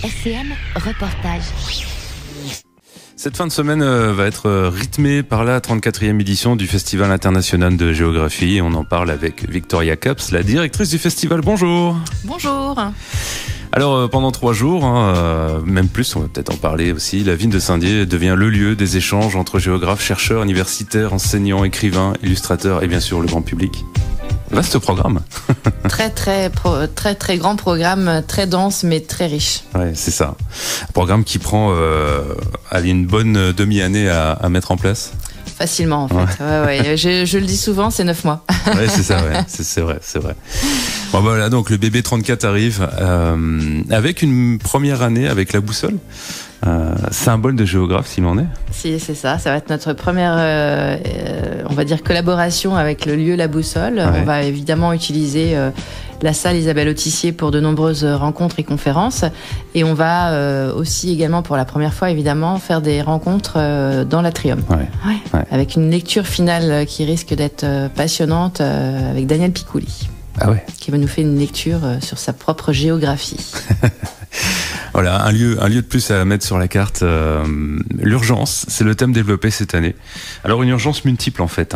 RCM Reportage. Cette fin de semaine va être rythmée par la 34e édition du Festival international de géographie. On en parle avec Victoria Caps, la directrice du festival. Bonjour. Bonjour. Alors pendant 3 jours, même plus, on va peut-être en parler aussi, la ville de Saint-Dié devient le lieu des échanges entre géographes, chercheurs, universitaires, enseignants, illustrateurs et bien sûr le grand public. Vaste programme. Très grand programme, très dense mais très riche. Ouais, c'est ça. Un programme qui prend une bonne demi-année à mettre en place. Facilement en fait. Ouais. Je le dis souvent, c'est 9 mois. Ouais, c'est ça, ouais. C'est vrai. Bon, voilà, donc le BB 34 arrive avec une première année avec la boussole. Symbole de géographe s'il en est. Si, c'est ça. Ça va être notre première, on va dire, collaboration avec le lieu La Boussole. Ouais. On va évidemment utiliser la salle Isabelle Autissier pour de nombreuses rencontres et conférences. Et on va aussi également, pour la première fois évidemment, faire des rencontres dans l'Atrium. Ouais. Avec une lecture finale qui risque d'être passionnante avec Daniel Picouli. Ah ouais. Qui va nous faire une lecture sur sa propre géographie. Voilà, un lieu de plus à mettre sur la carte. L'urgence, c'est le thème développé cette année. Alors une urgence multiple en fait.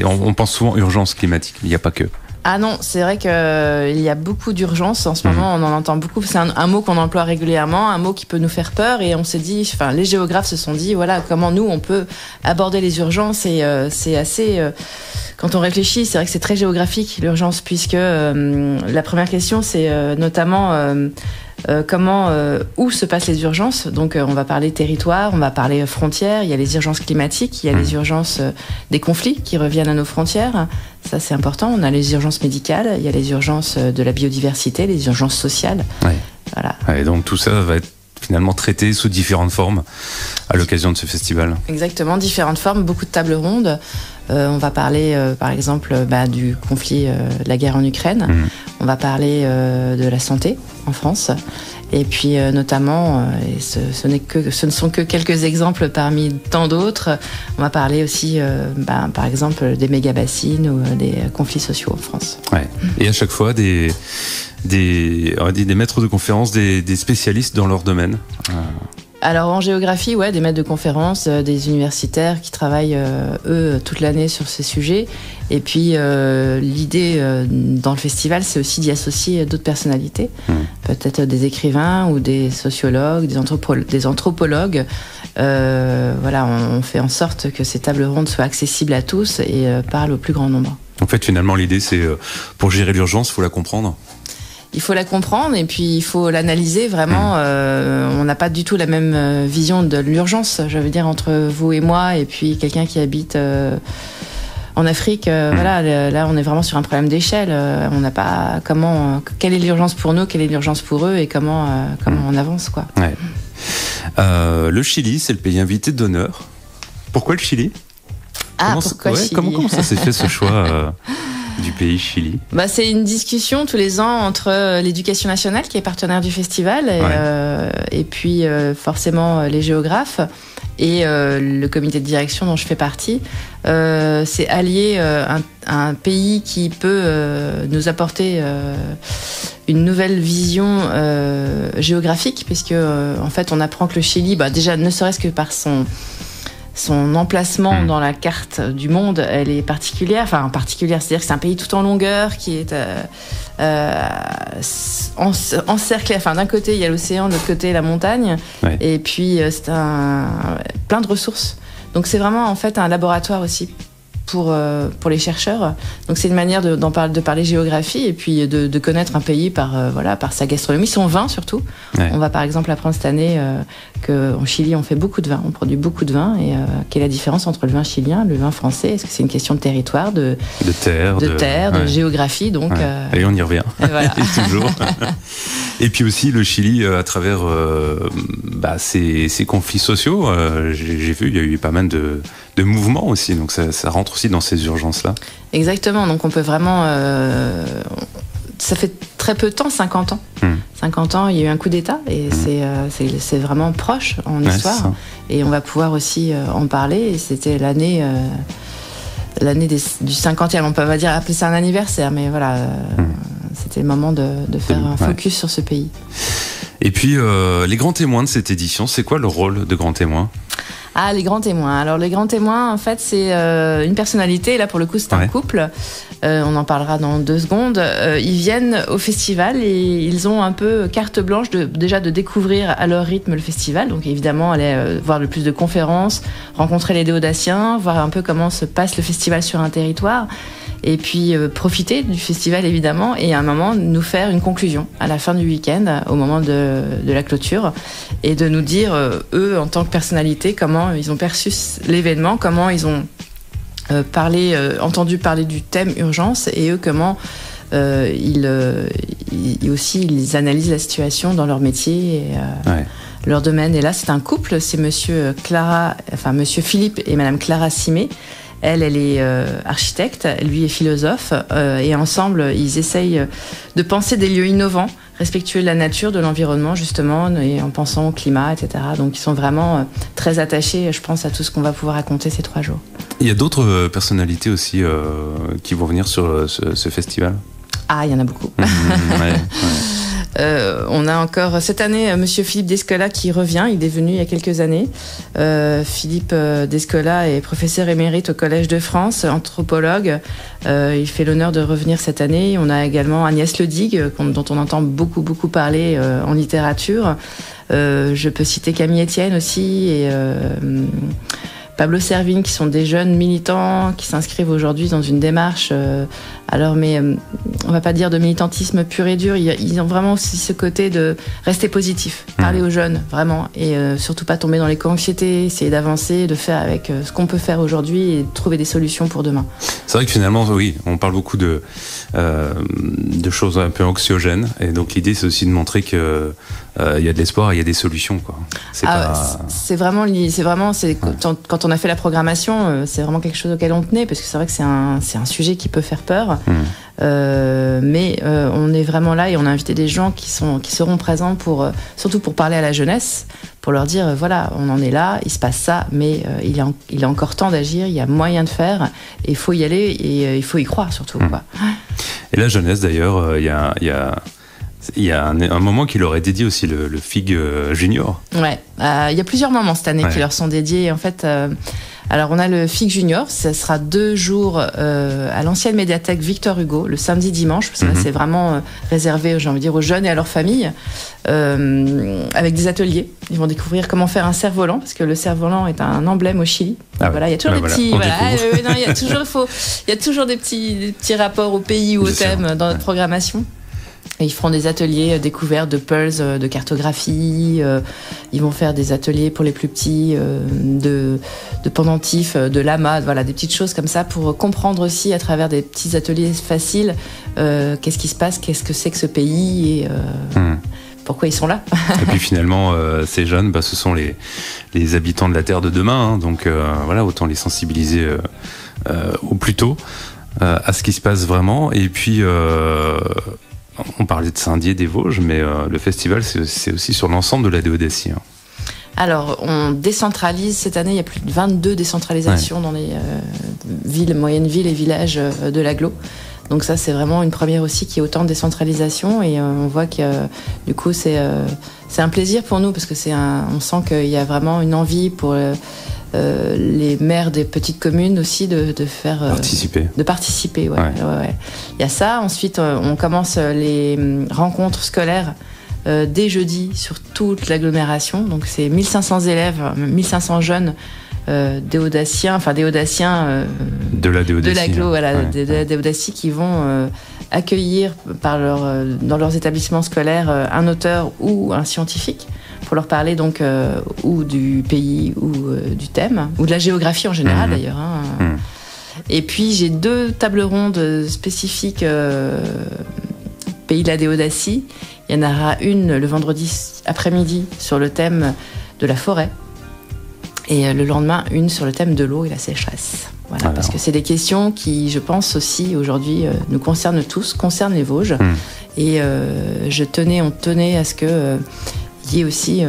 On pense souvent urgence climatique, mais il n'y a pas que. Ah non, c'est vrai qu'il y a beaucoup d'urgences en ce moment, on en entend beaucoup. C'est un mot qu'on emploie régulièrement, un mot qui peut nous faire peur et on s'est dit, les géographes se sont dit, voilà, comment nous on peut aborder les urgences et c'est assez... Quand on réfléchit, c'est vrai que c'est très géographique l'urgence puisque la première question c'est notamment... où se passent les urgences. Donc on va parler territoire, on va parler frontières, il y a les urgences climatiques, il y a les urgences des conflits qui reviennent à nos frontières, ça c'est important. On a les urgences médicales, il y a les urgences de la biodiversité, les urgences sociales. Ouais. Voilà. Et donc tout ça va être finalement traité sous différentes formes à l'occasion de ce festival. Exactement, différentes formes, beaucoup de tables rondes. On va parler par exemple du conflit, de la guerre en Ukraine. On va parler de la santé en France. Et puis notamment, et ce ne sont que quelques exemples parmi tant d'autres, on va parler aussi par exemple des méga-bassines ou des conflits sociaux en France. Ouais. Et à chaque fois des maîtres de conférences, des spécialistes dans leur domaine. Alors en géographie, des maîtres de conférences, des universitaires qui travaillent eux toute l'année sur ces sujets. Et puis l'idée dans le festival, c'est aussi d'y associer d'autres personnalités, peut-être des écrivains ou des sociologues, des anthropologues. On fait en sorte que ces tables rondes soient accessibles à tous et parlent au plus grand nombre. En fait, finalement, l'idée, c'est pour gérer l'urgence, il faut la comprendre. Il faut la comprendre et puis il faut l'analyser vraiment. On n'a pas du tout la même vision de l'urgence, je veux dire, entre vous et moi et puis quelqu'un qui habite en Afrique. Là, on est vraiment sur un problème d'échelle. On n'a pas quelle est l'urgence pour nous, quelle est l'urgence pour eux et comment on avance, quoi. Ouais. Le Chili, c'est le pays invité d'honneur. Pourquoi le Chili ? Pourquoi Chili ? Comment ça s'est fait ce choix du pays Chili? C'est une discussion tous les ans entre l'Éducation nationale qui est partenaire du festival et puis forcément les géographes et le comité de direction dont je fais partie. C'est allier un pays qui peut nous apporter une nouvelle vision géographique puisque en fait on apprend que le Chili, déjà ne serait-ce que par son emplacement dans la carte du monde, elle est particulière. C'est-à-dire que c'est un pays tout en longueur qui est encerclé. D'un côté, il y a l'océan, de l'autre côté, la montagne. Ouais. Et puis, c'est plein de ressources. Donc, c'est vraiment, en fait, un laboratoire aussi pour les chercheurs. Donc, c'est une manière de parler géographie et puis de connaître un pays par sa gastronomie, son vin surtout. Ouais. On va, par exemple, apprendre cette année qu'en Chili, on fait beaucoup de vin. On produit beaucoup de vin. Et quelle est la différence entre le vin chilien et le vin français ? Est-ce que c'est une question de territoire, de terre, de géographie donc, Allez, on y revient. Et voilà. Et toujours. Et puis aussi, le Chili, à travers ses conflits sociaux, j'ai vu, il y a eu pas mal de mouvements aussi. Donc, ça rentre aussi dans ces urgences-là. Exactement. Donc, on peut vraiment... ça fait très peu de temps, 50 ans. 50 ans, il y a eu un coup d'État et c'est vraiment proche en histoire. Et on va pouvoir aussi en parler. Et c'était l'année du 50e. On peut pas dire appeler ça un anniversaire, mais voilà, c'était le moment de faire un focus sur ce pays. Et puis, les grands témoins de cette édition, c'est quoi le rôle de grands témoins ? Ah, les grands témoins. Alors, les grands témoins, en fait, c'est une personnalité. Là, pour le coup, c'est un couple. On en parlera dans 2 secondes. Ils viennent au festival et ils ont un peu carte blanche déjà de découvrir à leur rythme le festival. Donc, évidemment, aller voir le plus de conférences, rencontrer les déodaciens, voir un peu comment se passe le festival sur un territoire. Et puis profiter du festival évidemment et à un moment nous faire une conclusion à la fin du week-end au moment de la clôture et de nous dire eux en tant que personnalité comment ils ont perçu l'événement, comment ils ont entendu parler du thème urgence et eux comment ils analysent la situation dans leur métier et leur domaine. Et là c'est un couple, c'est monsieur Philippe et madame Clara Simé. Elle est architecte, lui est philosophe, et ensemble, ils essayent de penser des lieux innovants, respectueux de la nature, de l'environnement, justement, et en pensant au climat, etc. Donc, ils sont vraiment très attachés, je pense, à tout ce qu'on va pouvoir raconter ces 3 jours. Il y a d'autres personnalités aussi qui vont venir sur ce festival ? Ah, il y en a beaucoup. On a encore cette année monsieur Philippe Descola qui revient, il est venu il y a quelques années. Philippe Descola est professeur émérite au Collège de France, anthropologue. Il fait l'honneur de revenir cette année. On a également Agnès Ledigue, dont on entend beaucoup parler en littérature. Je peux citer Camille Etienne aussi et Pablo Servigne, qui sont des jeunes militants qui s'inscrivent aujourd'hui dans une démarche, on va pas dire de militantisme pur et dur, ils ont vraiment aussi ce côté de rester positif, parler aux jeunes, vraiment, et surtout pas tomber dans l'éco-anxiété, essayer d'avancer, de faire avec ce qu'on peut faire aujourd'hui et de trouver des solutions pour demain. C'est vrai que finalement, oui, on parle beaucoup de choses un peu anxiogènes, et donc l'idée c'est aussi de montrer que il y a de l'espoir et il y a des solutions, quoi. Quand on a fait la programmation, c'est vraiment quelque chose auquel on tenait, parce que c'est vrai que c'est un sujet qui peut faire peur. Mais on est vraiment là et on a invité des gens qui seront présents surtout pour parler à la jeunesse, pour leur dire voilà, on en est là, il se passe ça, mais il est encore temps d'agir, il y a moyen de faire, et il faut y aller et il faut y croire surtout. Quoi. Et la jeunesse d'ailleurs, il y a un moment qui leur est dédié aussi, le FIG Junior. Ouais, il y a plusieurs moments cette année qui leur sont dédiés. En fait, alors on a le FIG Junior, ça sera 2 jours à l'ancienne médiathèque Victor Hugo, le samedi, dimanche, parce que là c'est vraiment réservé, j'ai envie de dire, aux jeunes et à leurs familles, avec des ateliers. Ils vont découvrir comment faire un cerf-volant, parce que le cerf-volant est un emblème au Chili. Voilà, il y a toujours des petits, il y a toujours des petits rapports au pays ou au thème dans notre programmation. Et ils feront des ateliers découvertes de pulse, de cartographie. Ils vont faire des ateliers pour les plus petits, de pendentifs, de lamas, voilà, des petites choses comme ça pour comprendre aussi à travers des petits ateliers faciles qu'est-ce qui se passe, qu'est-ce que c'est que ce pays et pourquoi ils sont là. Et puis finalement, ces jeunes, ce sont les habitants de la terre de demain. Donc voilà, autant les sensibiliser au plus tôt à ce qui se passe vraiment. Et puis... on parlait de Saint-Dié, des Vosges, mais le festival, c'est aussi sur l'ensemble de la Déodacie. Alors, on décentralise cette année, il y a plus de 22 décentralisations dans les villes, moyennes villes et villages de l'agglo. Donc ça, c'est vraiment une première aussi qu'il y ait autant de décentralisation et on voit que du coup, c'est un plaisir pour nous parce que on sent qu'il y a vraiment une envie pour... les maires des petites communes aussi de faire participer. Ouais. Il y a ça. Ensuite, on commence les rencontres scolaires dès jeudi sur toute l'agglomération. Donc c'est 1500 élèves, 1500 jeunes déodaciens de la l'agglo, de la Déodacie qui vont accueillir dans leurs établissements scolaires un auteur ou un scientifique pour leur parler donc ou du pays ou du thème ou de la géographie en général d'ailleurs. Et puis j'ai 2 tables rondes spécifiques pays de la Déodacie. Il y en aura une le vendredi après-midi sur le thème de la forêt et le lendemain une sur le thème de l'eau et la sécheresse. Voilà, parce que c'est des questions qui, je pense aussi aujourd'hui, nous concernent tous, concernent les Vosges. Et on tenait à ce que il y ait aussi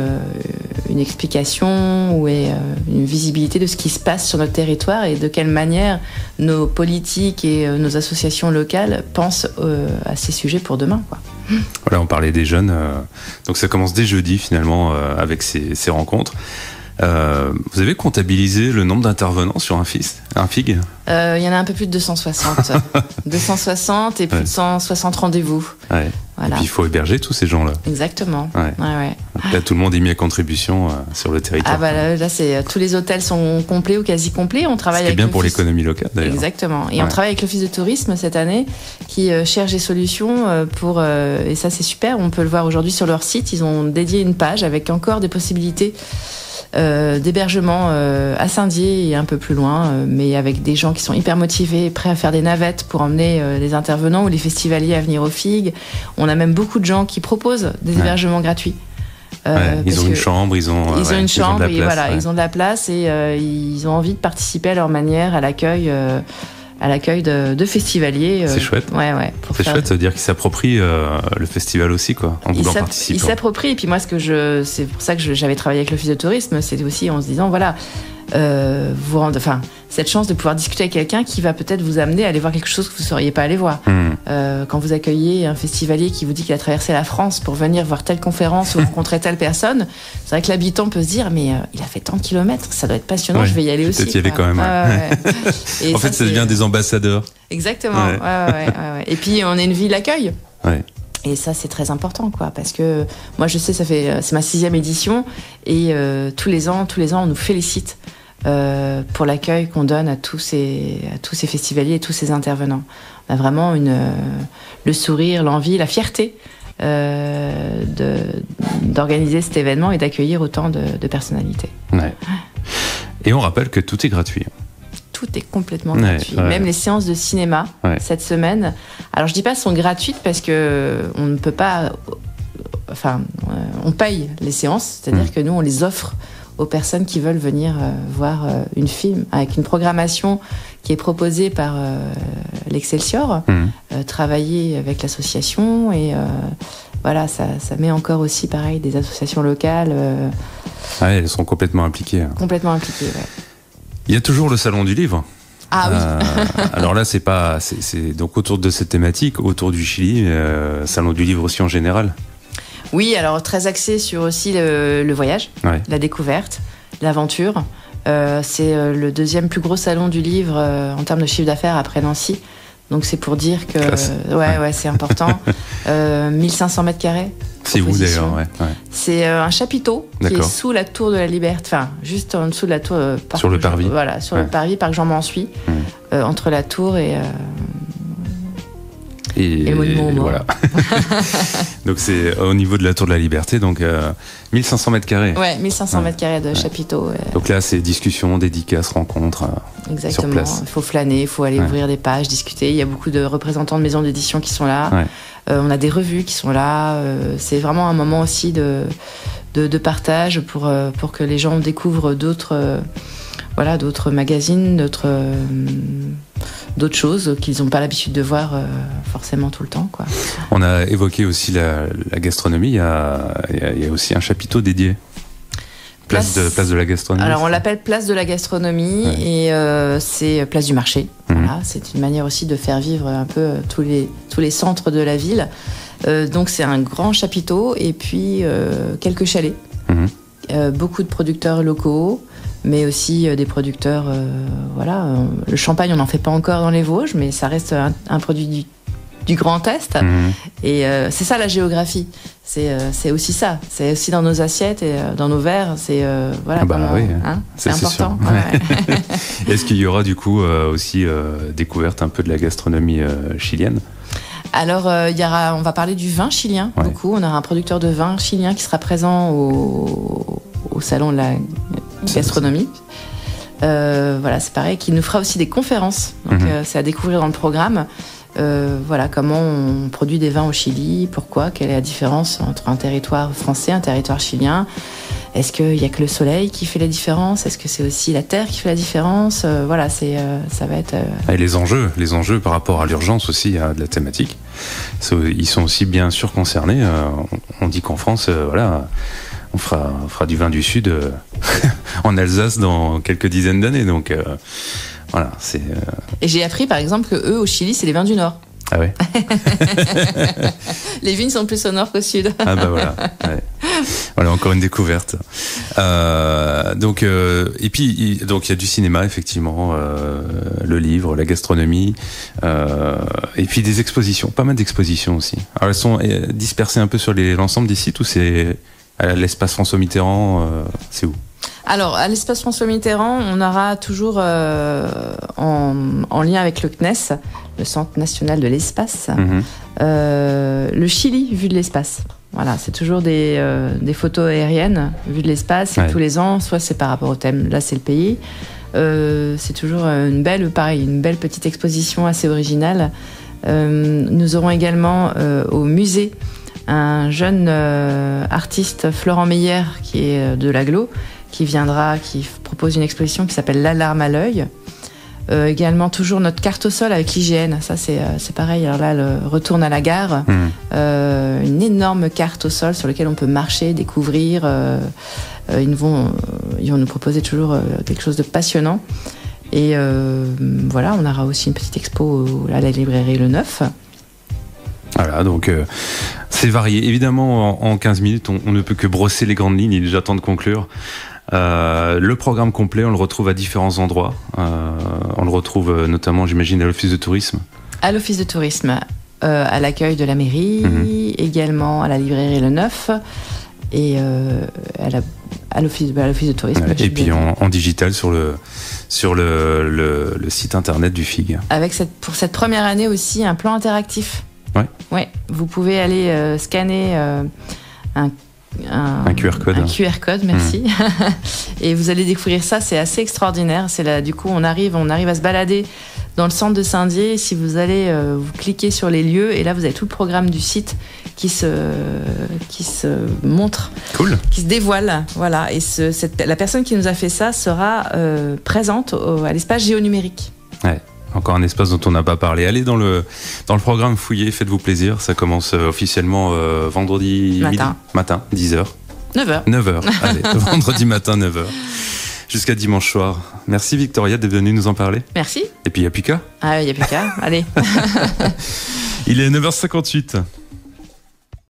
une explication ou une visibilité de ce qui se passe sur notre territoire et de quelle manière nos politiques et nos associations locales pensent à ces sujets pour demain, quoi. Voilà, on parlait des jeunes. Donc ça commence dès jeudi finalement avec ces rencontres. Vous avez comptabilisé le nombre d'intervenants sur un FIG? Il y en a un peu plus de 260. 260 et plus de 160 rendez-vous. Ouais. Voilà. Et puis il faut héberger tous ces gens-là. Exactement. Ouais. Là, tout le monde est mis à contribution sur le territoire. Là, tous les hôtels sont complets ou quasi complets. On travaille avec bien pour l'économie locale d'ailleurs. Exactement. Et on travaille avec l'Office de tourisme cette année qui cherche des solutions et ça c'est super. On peut le voir aujourd'hui sur leur site. Ils ont dédié une page avec encore des possibilités d'hébergement à Saint-Dié et un peu plus loin, mais avec des gens qui sont hyper motivés, prêts à faire des navettes pour emmener les intervenants ou les festivaliers à venir au FIG. On a même beaucoup de gens qui proposent des hébergements gratuits. Ils ont une chambre, ils ont une chambre, ils ont de la place, ils ont de la place et ils ont envie de participer à leur manière à l'accueil de festivaliers. C'est chouette. C'est chouette, ça veut dire qu'ils s'approprient le festival aussi, quoi, en voulant participer. Ils s'approprient. Et puis moi, c'est pour ça que j'avais travaillé avec l'Office de tourisme, c'était aussi en se disant, voilà, cette chance de pouvoir discuter avec quelqu'un qui va peut-être vous amener à aller voir quelque chose que vous ne seriez pas allé voir. Quand vous accueillez un festivalier qui vous dit qu'il a traversé la France pour venir voir telle conférence ou rencontrer telle personne, c'est vrai que l'habitant peut se dire, mais il a fait tant de kilomètres, ça doit être passionnant, je vais y aller aussi. Peut-être y aller quand même. En fait, ça devient des ambassadeurs. Exactement. Et puis, on est une ville d'accueil. Et ça, c'est très important, quoi, parce que moi, je sais, c'est ma 6e édition, et tous les ans, on nous félicite pour l'accueil qu'on donne à tous ces festivaliers et tous ces intervenants. On a vraiment le sourire, l'envie, la fierté d'organiser cet événement et d'accueillir autant de personnalités. Et on rappelle que tout est gratuit. Tout est complètement gratuit. Même les séances de cinéma cette semaine. Alors je dis pas sont gratuites parce que on ne peut pas. On paye les séances, c'est-à-dire que nous on les offre aux personnes qui veulent venir voir une film avec une programmation qui est proposée par l'Excelsior, travailler avec l'association et voilà, ça met encore aussi pareil des associations locales. Elles sont complètement impliquées. Complètement impliquées, Il y a toujours le salon du livre. Ah oui. Alors là, c'est donc autour de cette thématique, autour du Chili, salon du livre aussi en général. Oui, alors très axé sur aussi le voyage, la découverte, l'aventure. C'est le 2e plus gros salon du livre en termes de chiffre d'affaires après Nancy. Donc c'est pour dire que c'est important. 1500 mètres carrés. C'est où d'ailleurs C'est un chapiteau qui est sous la tour de la Liberté, enfin juste en dessous de la tour. Sur le parvis. Voilà, sur le parvis, parc Jean-Mansuy, entre la tour et le monument aux morts. Voilà. Donc c'est au niveau de la tour de la Liberté, donc 1500 mètres carrés. 1500 mètres carrés de chapiteau. Donc là, c'est discussions, dédicaces, rencontres. Exactement. Sur place. Il faut flâner, il faut aller ouvrir des pages, discuter. Il y a beaucoup de représentants de maisons d'édition qui sont là. On a des revues qui sont là. C'est vraiment un moment aussi de partage pour que les gens découvrent d'autres magazines, d'autres choses qu'ils n'ont pas l'habitude de voir forcément tout le temps, quoi. On a évoqué aussi la gastronomie. Il y a aussi un chapiteau dédié. Place de la gastronomie. Alors on l'appelle place de la gastronomie et c'est place du marché. Voilà, c'est une manière aussi de faire vivre un peu tous les centres de la ville. Donc c'est un grand chapiteau et puis quelques chalets. Beaucoup de producteurs locaux, mais aussi des producteurs. Le champagne, on n'en fait pas encore dans les Vosges, mais ça reste un produit du Grand Est. Et c'est ça la géographie. C'est aussi ça. C'est aussi dans nos assiettes et dans nos verres. C'est c'est important. Est-ce qu'il y aura du coup aussi découverte un peu de la gastronomie chilienne? Alors, on va parler du vin chilien, beaucoup. On aura un producteur de vin chilien qui sera présent au salon de la gastronomie. C'est pareil, qui nous fera aussi des conférences. Donc, c'est à découvrir dans le programme. Comment on produit des vins au Chili, pourquoi, quelle est la différence entre un territoire français, un territoire chilien. Est-ce qu'il n'y a que le soleil qui fait la différence? Est-ce que c'est aussi la terre qui fait la différence? Ça va être... Et les enjeux par rapport à l'urgence aussi de la thématique, ils sont aussi bien sûr concernés. On dit qu'en France, on fera du vin du Sud en Alsace dans quelques dizaines d'années. Donc, c'est... Et j'ai appris par exemple que eux, au Chili, c'est les vins du Nord. Ah ouais. Les vignes sont plus au nord qu'au sud. Ah bah voilà. Ouais. Voilà, encore une découverte. Donc et puis donc il y a du cinéma effectivement, le livre, la gastronomie, et puis des expositions, pas mal d'expositions aussi. Alors elles sont dispersées un peu sur l'ensemble des sites, ou c'est à l'espace François Mitterrand, c'est où? Alors, à l'espace François Mitterrand, on aura toujours en lien avec le CNES, le Centre national de l'espace, le Chili vu de l'espace. Voilà, c'est toujours des photos aériennes vues de l'espace, et tous les ans, soit c'est par rapport au thème, là c'est le pays. C'est toujours une belle petite exposition assez originale. Nous aurons également au musée un jeune artiste, Florent Meyer, qui est de l'Aglo, qui propose une exposition qui s'appelle L'alarme à l'œil. Également toujours notre carte au sol avec l'IGN, ça c'est pareil. Alors là, elle retourne à la gare, une énorme carte au sol sur laquelle on peut marcher, découvrir. Ils vont nous proposer toujours quelque chose de passionnant. Et voilà, on aura aussi une petite expo à la librairie Le Neuf. Voilà, donc c'est varié. Évidemment, en 15 minutes, on ne peut que brosser les grandes lignes. Il est déjà temps de conclure. Le programme complet, on le retrouve à différents endroits. On le retrouve notamment, j'imagine, à l'Office de tourisme. À l'Office de tourisme, à l'accueil de la mairie, également à la librairie Le Neuf, et à l'Office de tourisme. Et puis en digital sur le site internet du FIG. Avec pour cette première année aussi un plan interactif. Ouais. Vous pouvez aller scanner un QR code. Un QR code, merci. Et vous allez découvrir ça, c'est assez extraordinaire. C'est là, du coup, on arrive à se balader dans le centre de Saint-Dié. Si vous allez, vous cliquez sur les lieux, et là, vous avez tout le programme du site qui se montre, qui se dévoile. Voilà. Et la personne qui nous a fait ça sera présente à l'espace géonumérique. Ouais. Encore un espace dont on n'a pas parlé. Allez dans le programme, fouillez, faites-vous plaisir. Ça commence officiellement vendredi matin, 10h. 9h. Allez, vendredi matin, 9h. Jusqu'à dimanche soir. Merci Victoria d'être venue nous en parler. Merci. Et puis il y a Pika. Ah, il y a Pika. Allez. Il est 9h58.